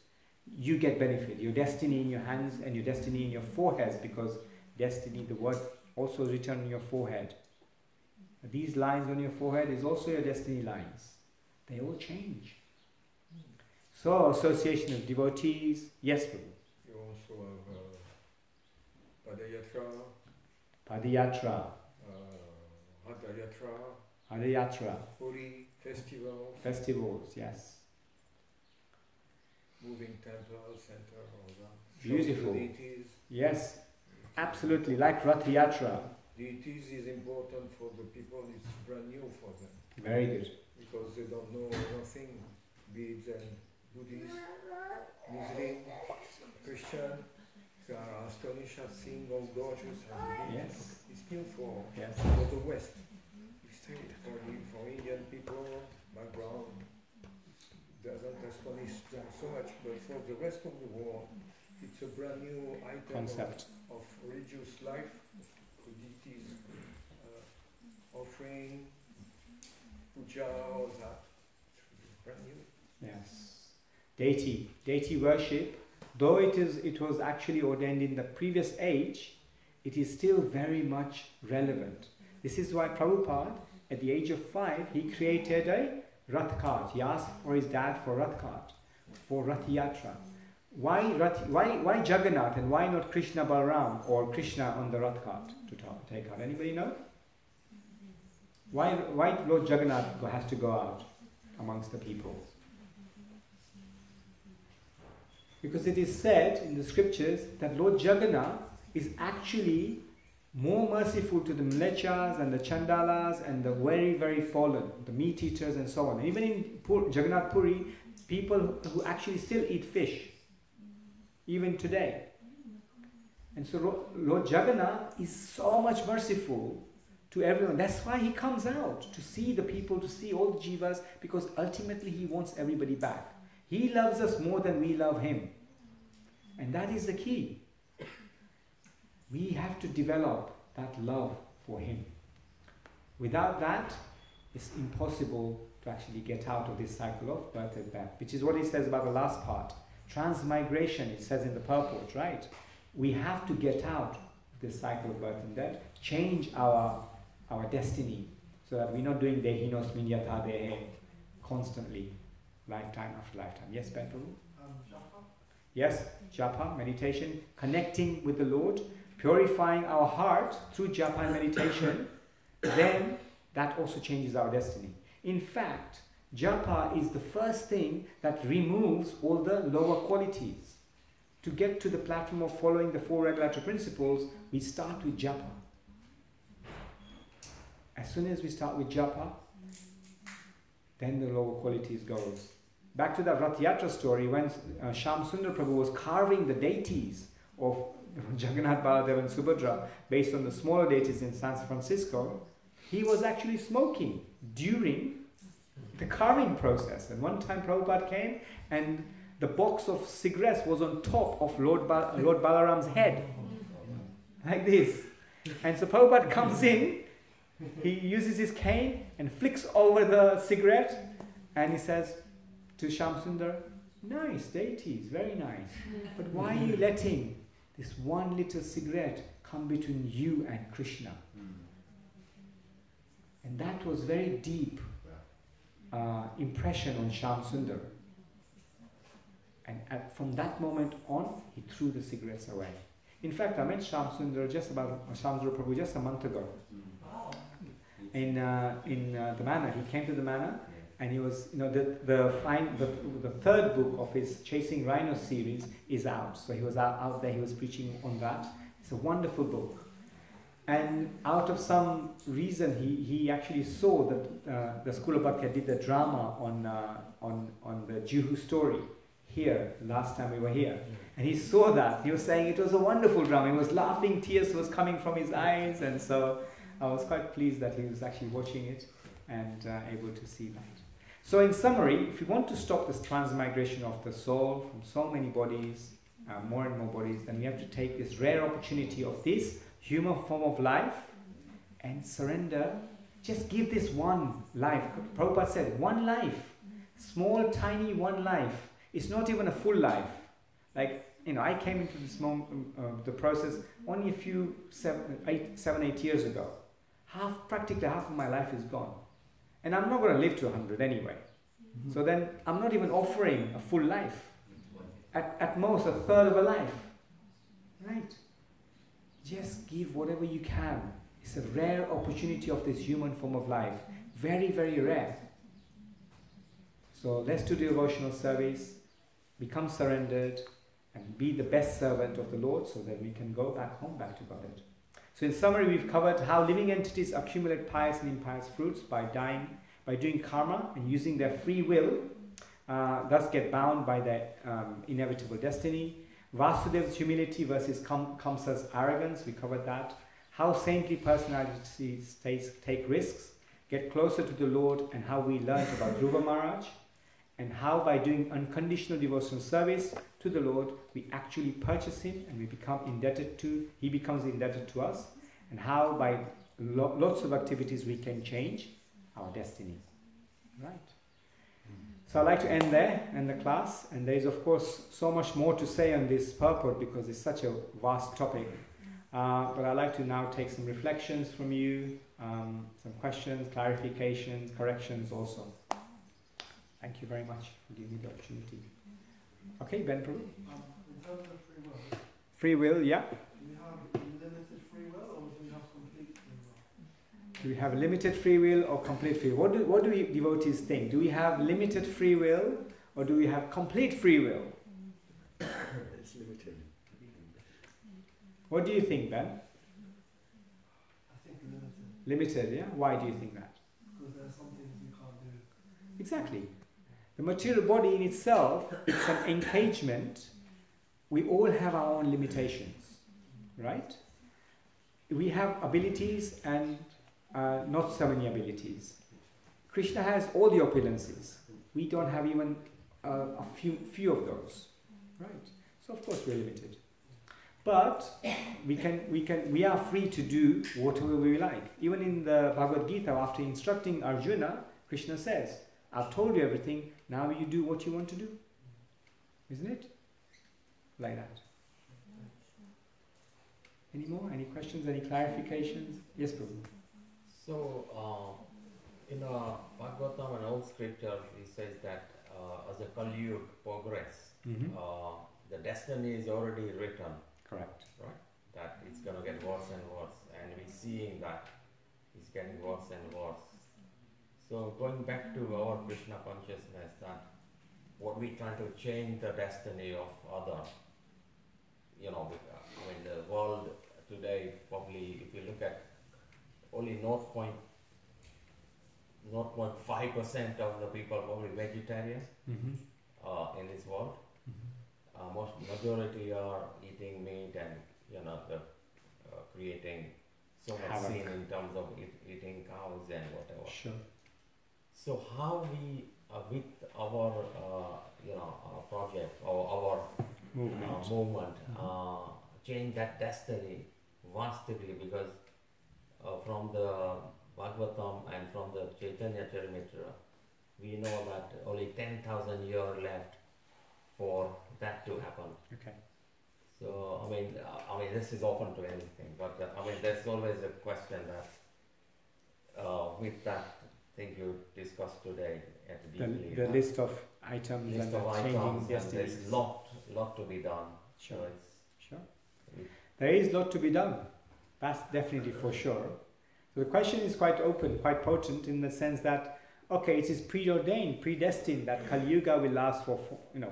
you get benefit. Your destiny in your hands and your destiny in your foreheads, because destiny, the word also written on your forehead. These lines on your forehead is also your destiny lines. They all change. So, association of devotees. Yes, Prabhu. You also have Padayatra, Padayatra, Hadayatra, Hadayatra, Puri, festivals, festivals, yes. Moving temples, center, all that. Beautiful. Deities. Yes, absolutely, like Rath Yatra. Deities is important for the people, it's brand new for them. Very good. Because they don't know nothing, beads and Buddhist, Muslim, Christian, they are astonished at seeing all gorgeous and Yes. it's new for Yes. the West. For Indian people, background doesn't astonish them so much, but for the rest of the world, it's a brand new item Concept. of religious life, the deities, offering, puja, all that. It's brand new. Yes. Deity worship, though it was actually ordained in the previous age, it is still very much relevant. This is why Prabhupada, at the age of 5, he created a Rath cart. He asked for his dad for Rath cart, for Rath Yatra. Why Jagannath and why not Krishna Balaram or Krishna on the Rath cart to take out? Anybody know? Why Lord Jagannath has to go out amongst the people? Because it is said in the scriptures that Lord Jagannath is actually more merciful to the Mlechas and the Chandalas and the very, very fallen, the meat eaters and so on. Even in Jagannath Puri, people who actually still eat fish, even today. And so Lord Jagannath is so much merciful to everyone. That's why he comes out, to see the people, to see all the jivas, because ultimately he wants everybody back. He loves us more than we love him. And that is the key. We have to develop that love for him. Without that, it's impossible to actually get out of this cycle of birth and death, which is what he says about the last part. Transmigration, it says in the purport, right? We have to get out of this cycle of birth and death, change our destiny, so that we're not doing dehinos minyata dehe constantly, lifetime after lifetime. Yes, Prabhu? Yes, japa, meditation, connecting with the Lord, purifying our heart through japa and meditation, then that also changes our destiny. In fact, japa is the first thing that removes all the lower qualities. To get to the platform of following the 4 regulatory principles, we start with japa. As soon as we start with japa, then the lower qualities goes. Back to that Rath Yatra story, when Shyam Sundar Prabhu was carving the deities of Jagannath, Baladev and Subhadra based on the smaller deities in San Francisco, he was actually smoking during the carving process. And one time Prabhupada came and the box of cigarettes was on top of Lord Balaram's head, like this. And so Prabhupada comes in, he uses his cane and flicks over the cigarette, and he says to Shyam Sundar, "Nice deities, very nice. But why are you letting this one little cigarette come between you and Krishna?" And that was very deep impression on Shyam Sundar. And from that moment on, he threw the cigarettes away. In fact, I met Shyam Sundar Prabhu just a month ago. In the manor, he came to the manor, and he was, the third book of his Chasing Rhino series is out. So he was out there, he was preaching on that. It's a wonderful book. And out of some reason, he actually saw that the School of Bhakti did the drama on the Juhu story here, last time we were here. And he saw that. He was saying it was a wonderful drama. He was laughing, tears was coming from his eyes. And so I was quite pleased that he was actually watching it and able to see that. So in summary, if you want to stop this transmigration of the soul from so many bodies, more and more bodies, then we have to take this rare opportunity of this human form of life and surrender Just give this one life. Prabhupada said, one life. Small, tiny one life. It's not even a full life. Like, I came into this the process only a few 7, 8 years ago. Practically half of my life is gone. And I'm not going to live to 100 anyway. So then I'm not even offering a full life. At most a third of a life. Right? Just give whatever you can. It's a rare opportunity of this human form of life. Very, very rare. So let's do devotional service, become surrendered, and be the best servant of the Lord so that we can go back home, back to Godhead. So in summary, we've covered how living entities accumulate pious and impious fruits by doing karma and using their free will, thus get bound by their inevitable destiny. Vasudeva's humility versus Kamsa's arrogance, we covered that. How saintly personalities take risks, get closer to the Lord, and how we learned about Dhruva Maharaj, and how by doing unconditional devotional service to the Lord, we actually purchase Him and we become indebted to, He becomes indebted to us, and how by lots of activities we can change our destiny. Right? So I'd like to end there, end the class, and there is of course so much more to say on this purport because it's such a vast topic. But I'd like to now take some reflections from you, some questions, clarifications, corrections also. Thank you very much for giving me the opportunity. Okay, Ben, Prabhu. In terms of free will. Free will, yeah. Do we have limited free will or do we have complete free will? Do we have limited free will or complete free will? What do we devotees think? Do we have limited free will or do we have complete free will? It's limited. What do you think, Ben? I think limited. Limited, yeah? Why do you think that? Because there are some things you can't do. Exactly. The material body in itself, it's an encagement. We all have our own limitations, right? We have abilities and not so many abilities. Krishna has all the opulences. We don't have even a few of those, right? So of course we're limited. But we are free to do whatever we like. Even in the Bhagavad Gita, after instructing Arjuna, Krishna says, I've told you everything, now you do what you want to do. Isn't it? Like that. Any more? Any questions? Any clarifications? Yes, Prabhu. So, in Bhagavatam and all scriptures, he says that as the Kali Yuga progress, the destiny is already written. Correct. Right? That it's going to get worse and worse. And we're seeing that it's getting worse and worse. So going back to our Krishna consciousness, that what we try to change the destiny of other, the world today, probably if you look at only 0.5% of the people probably vegetarians in this world. Most majority are eating meat and creating so much sin in terms of eating cows and whatever. Sure. So how we with our our project or our movement change that destiny vastly, because from the Bhagavatam and from the Chaitanya Charitamrita we know that only 10,000 years left for that to happen. Okay. So I mean this is open to anything, but there's always a question that with that thing you discussed today at deeply. The list of items and changing destinies. There's lot to be done. Sure. So sure. There is a lot to be done. That's definitely for sure. So the question is quite open, quite potent in the sense that, okay, it is preordained, predestined that Kali Yuga will last for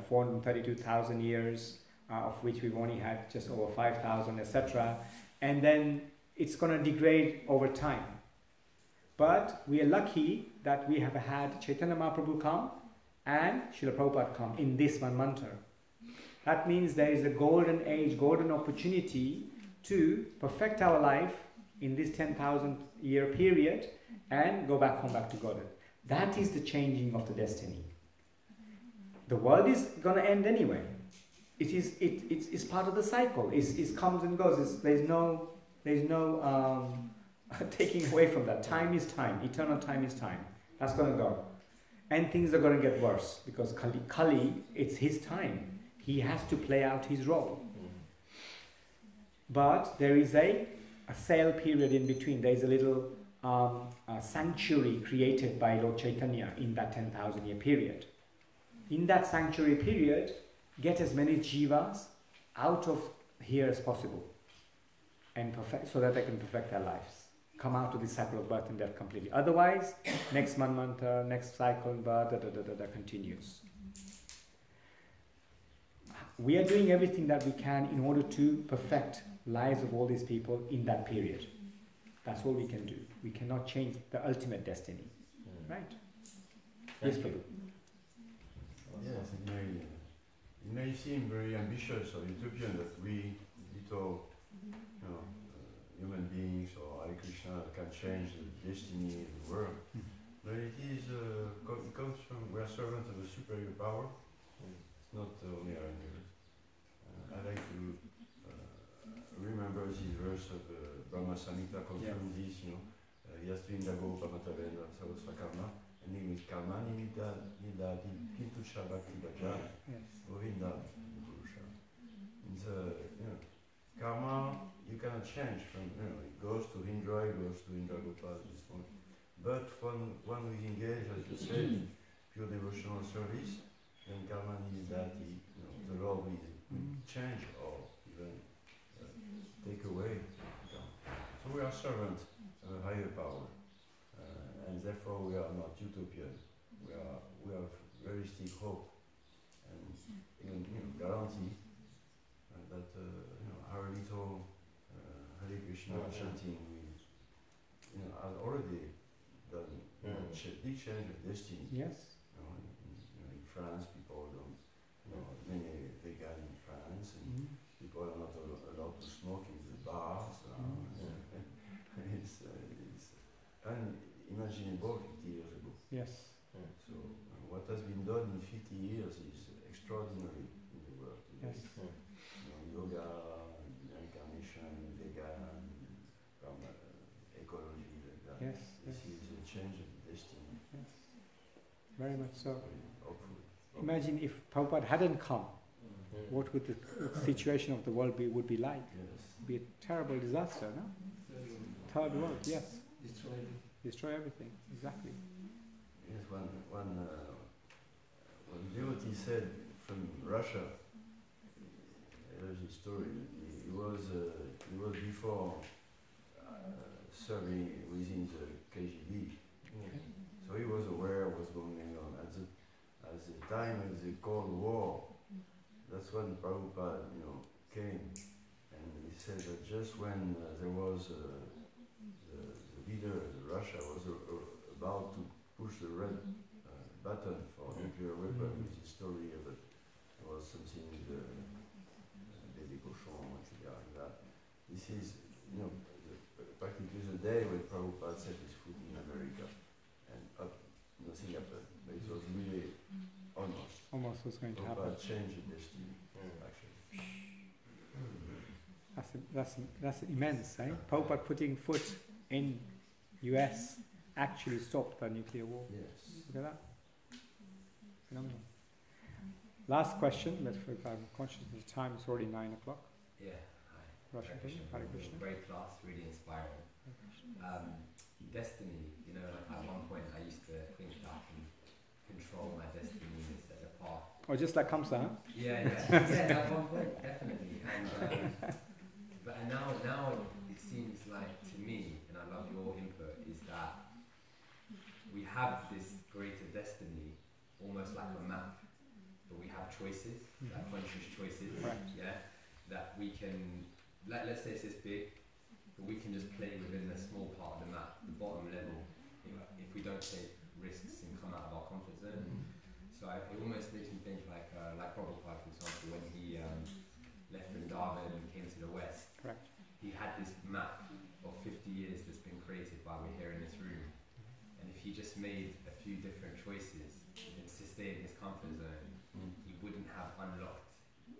432,000 years, of which we've only had just over 5,000, etc. And then it's going to degrade over time. But we are lucky that we have had Chaitanya Mahaprabhu come and Srila Prabhupada come in this Manvantara. That means there is a golden age, golden opportunity to perfect our life in this 10,000 year period and go back home, back to Godhead. That is the changing of the destiny. The world is going to end anyway. It's part of the cycle. It comes and goes. There's no taking away from that. Time is time. Eternal time is time. That's going to go. And things are going to get worse because Kali, it's his time. He has to play out his role. But there is a sale period in between. There is a little sanctuary created by Lord Chaitanya in that 10,000 year period. In that sanctuary period, get as many jivas out of here as possible, and perfect, so that they can perfect their lives. Come out of the cycle of birth and death completely. Otherwise, next manvanta, next cycle and birth, continues. We are doing everything that we can in order to perfect lives of all these people in that period. That's all we can do. We cannot change the ultimate destiny. Right? Yes, Prabhu. Yes, it may seem very ambitious or utopian that we, little human beings or Hare Krishna, can change the destiny of the world. But it is, it comes from, we are servants of a superior power. It's not only our enemies. I like to remember this verse of Brahma Samhita confirms this, Yastu Indago Pamatavena Savasva Karma, ending with Karma Nimita Nidati Kintusha Bhakti Bhaja Govinda Purusha. Karma you cannot change from, it goes to Indra, it goes to Indra Gopal at this point. But when one we engage, as you said, in pure devotional service, then Karma Nimidati, the Lord will change or even take away. So we are servants of a higher power, and therefore we are not utopian. We have realistic hope, and even guarantee that our little Hare Krishna chanting has already done big change of destiny. Yes. In France, people don't. Many vegan in France, and people are not allowed to smoke in the bars. It's unimaginable 50 years ago. Yes. So what has been done in 50 years is extraordinary in the world today. Yes. Yoga, reincarnation, vegan, ecology, like that. Yes. This is a change of destiny. Yes. Very much so. Hopefully. Imagine if Prabhupada hadn't come, what would the situation of the world would be like? Yes. It would be a terrible disaster, no? Third world, yes. Destroy everything, exactly. Yes, one devotee said from Russia, there's a story, he was before serving within the KGB, so he was aware of what's going on. At the time of the Cold War, that's when Prabhupada, came, and he said that just when there was the leader of Russia was about to push the red button for nuclear weapon, with the story of it, there was something with the baby cochon, etc. Like that. This is, practically the day when Prabhupada set his foot in America, and nothing happened. But it was really almost was going to happen. Prabhupada changed the destiny, actually. That's immense, eh? Prabhupada putting foot in US actually stopped the nuclear war. Yes. Look at that. Phenomenal. Last question. I'm conscious of the time. It's already 9 o'clock. Yeah. Hi. Hare Krishna. Great class, really inspiring. Destiny, at one point I used to think that I can control my destiny and set the path. Or just like Kamsa, huh? Yeah, at one point, definitely. And but now it seems like to me, and I love your input, is that we have this greater destiny, almost like a map, but we have choices, like conscious choices. Correct. Yeah, that we can, let's say it's this big, but we can just play within the small part of the map, the bottom level, if we don't take risks and come out of our comfort zone. So it almost makes me think like Prabhupada, for example, when he left Vrindavan and came to the West. Correct. He had this map of 50 years that's been created while we're here in this room. And if he just made a few different choices and to stay in his comfort zone, he wouldn't have unlocked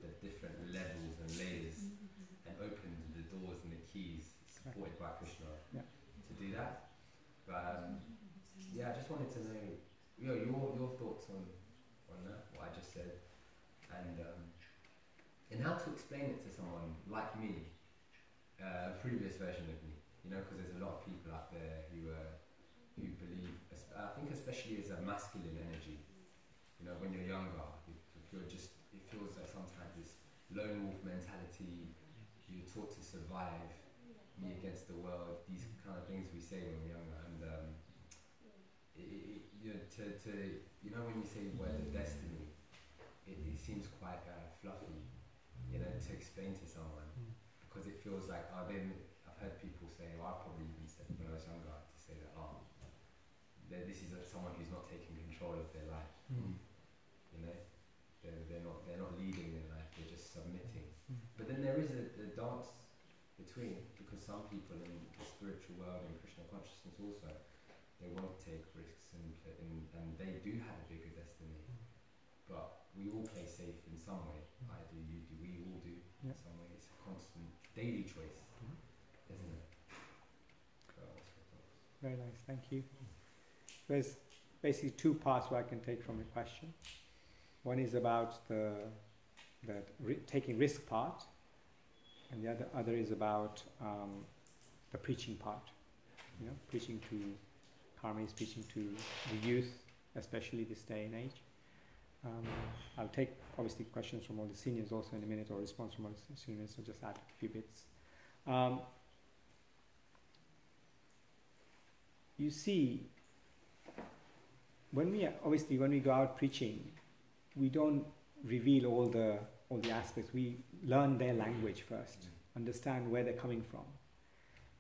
the different levels and layers and opened the doors and the keys supported by Krishna Yeah. do that. But yeah, I just wanted to know your thoughts on that, what I just said, and how to explain it to someone like me, a previous version of me. You know, because there's a lot of people out there who believe, I think especially as a masculine energy, you know, when you're younger, if you're just, it feels like sometimes this lone wolf mentality, you're taught to survive, me against the world, these kind of things we say when we're younger, and you know, when you say where's the destiny, it seems quite fluffy, you know, to explain to someone, because it feels like, I've heard people say, I probably even said when I was younger, to say that, this is someone who's not taking control of their life. You know, they're not leading their life, they're just submitting. But then there is a dance between, because some people in the spiritual world and Krishna consciousness also, they want to take risks and they do have a bigger destiny. But we all play safe in some way. I do, you do, we all do in some way. It's a constant daily choice. Isn't it? Very nice, thank you. There's basically two parts what I can take from the question. One is about the taking risk part, and the other is about the preaching part. You know, preaching to karma is preaching to the youth, especially this day and age. I'll take obviously questions from all the seniors also in a minute, or response from all the seniors, so just add a few bits. You see, when we go out preaching, we don't reveal all the aspects. We learn their language first, understand where they're coming from,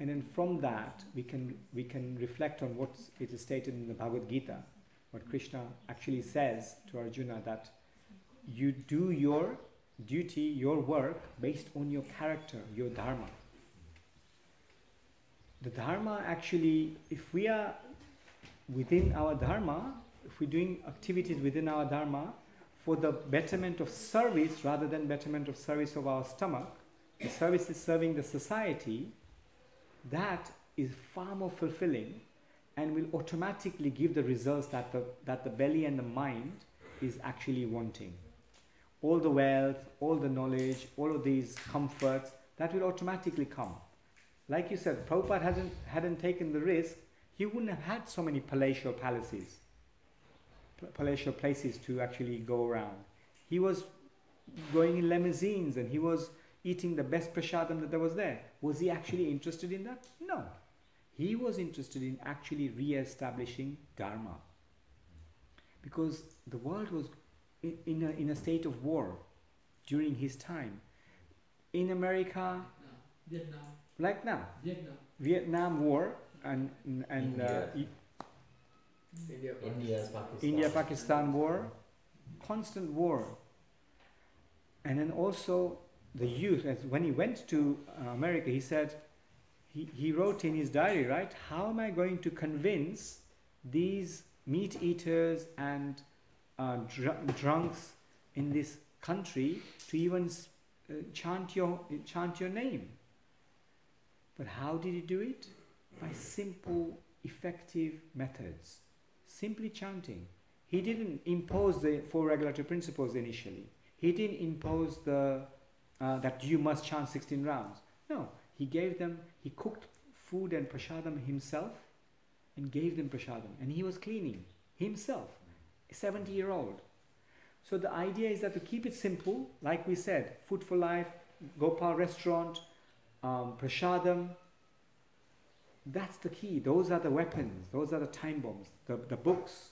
and then from that we can reflect on what it is stated in the Bhagavad Gita, what Krishna actually says to Arjuna, that you do your duty, your work based on your character, your dharma. The dharma actually, if we are within our dharma, if we're doing activities within our dharma for the betterment of service rather than betterment of service of our stomach, the service is serving the society, that is far more fulfilling and will automatically give the results that the belly and the mind is actually wanting. All the wealth, all the knowledge, all of these comforts, that will automatically come. Like you said, Prabhupada hadn't taken the risk, he wouldn't have had so many palatial palaces, palatial places to actually go around. He was going in limousines and he was eating the best prasadam that there was there. Was he actually interested in that? No. He was interested in actually re-establishing dharma. Because the world was in a state of war during his time. In America, Vietnam. Like now, Vietnam War and India-Pakistan war, constant war. And then also the youth, as when he went to America, he said, he wrote in his diary, right, how am I going to convince these meat eaters and drunks in this country to even chant your name? But how did he do it? By simple, effective methods. Simply chanting. He didn't impose the 4 regulatory principles initially. He didn't impose that you must chant 16 rounds. No, he cooked food and prasadam himself and gave them prasadam. And he was cleaning himself, a 70-year-old. So the idea is that to keep it simple, like we said, Food for Life, Gopal Restaurant, prasadam, that's the key. Those are the weapons, those are the time bombs, the books.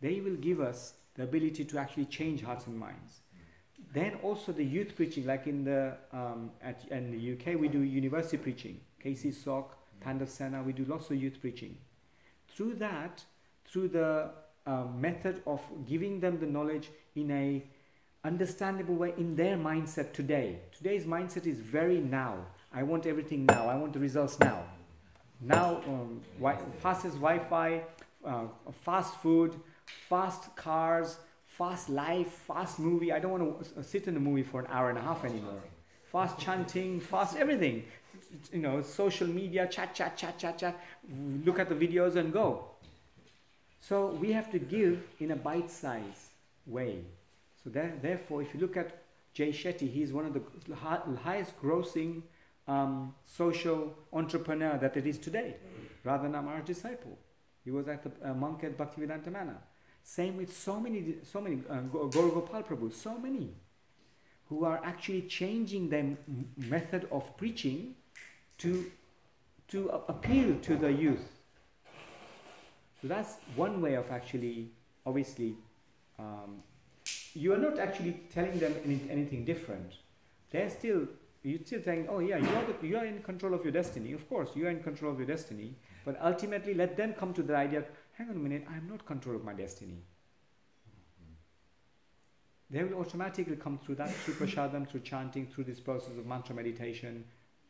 They will give us the ability to actually change hearts and minds. Then also the youth preaching, like in the UK we do university preaching, KC Sok, Pandav Sena, we do lots of youth preaching. Through that, through the method of giving them the knowledge in a understandable way in their mindset today. Today's mindset is very now. I want everything now. I want the results now. Now, fastest Wi-Fi, fast food, fast cars, fast life, fast movie. I don't want to sit in a movie for an hour and a half anymore. Fast chanting, fast everything. social media, chat, look at the videos and go. So we have to give in a bite-sized way. So therefore, if you look at Jay Shetty, he's one of the highest grossing social entrepreneur that it is today. Radha Maharaj disciple. He was at the monk at Bhaktivedanta Manor. Same with so many Gaura Gopal Prabhu, so many who are actually changing their method of preaching to appeal to the youth. So that's one way of actually, obviously, you are not actually telling them anything different. You're still saying, oh yeah, you are in control of your destiny. Of course, you are in control of your destiny. But ultimately, let them come to the idea, hang on a minute, I'm not in control of my destiny. They will automatically come through that, through prasadam, through chanting, through this process of mantra meditation,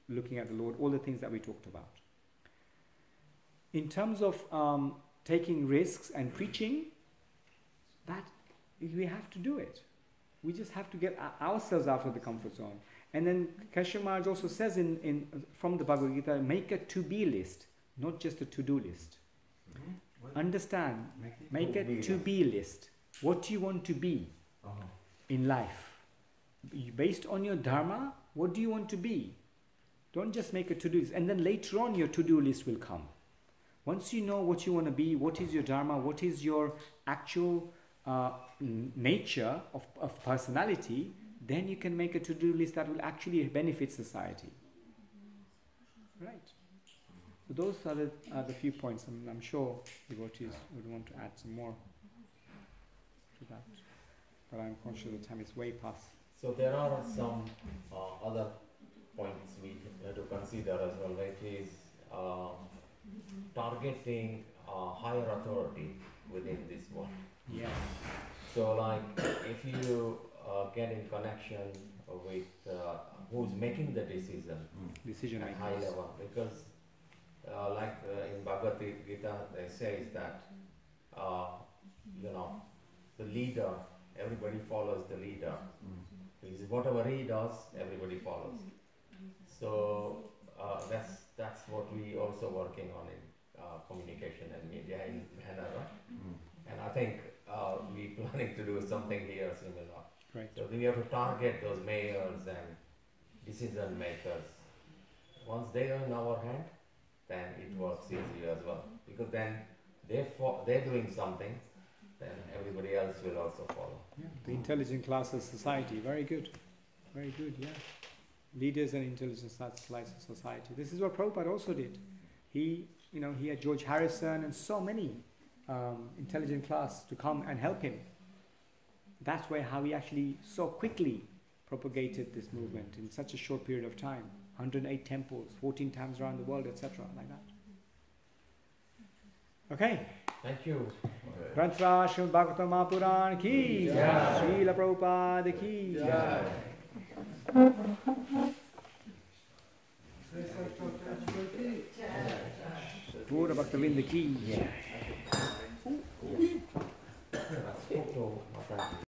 looking at the Lord, all the things that we talked about. In terms of taking risks and preaching, that we have to do it. We just have to get ourselves out of the comfort zone. And then Kashyap Maharaj also says from the Bhagavad Gita, make a to-be list, not just a to-do list. Mm-hmm. Understand, make a to-be list. What do you want to be in life? Based on your dharma, what do you want to be? Don't just make a to-do list. And then later on your to-do list will come. Once you know what you want to be, what is your dharma, what is your actual nature of personality, then you can make a to-do list that will actually benefit society. Right. So those are the few points. I'm sure devotees would want to add some more to that. But I'm conscious the time is way past. So there are some other points we have to consider as well, which is targeting higher authority within this one. Yes. So like if you get in connection with who's making the decision at high level, because in Bhagavad Gita they say that the leader, everybody follows the leader. Whatever he does, everybody follows. So that's what we also working on in communication and media in Hanover. And I think we planning to do something here similar. Right. So we have to target those mayors and decision makers. Once they are in our hand, then it works easier as well. Because then they're doing something, then everybody else will also follow. Yeah. The intelligent class of society, very good. Very good, yeah. Leaders and intelligent class of society. This is what Prabhupada also did. He had George Harrison and so many intelligent class to come and help him. That's how he actually so quickly propagated this movement in such a short period of time. 108 temples, 14 times around the world, etc. like that. Okay. Thank you. Granthra Srimad Bhagavatam Mahapuran ki jai. Srila Prabhupada ki jai. Pura Bhaktavinda ki jai.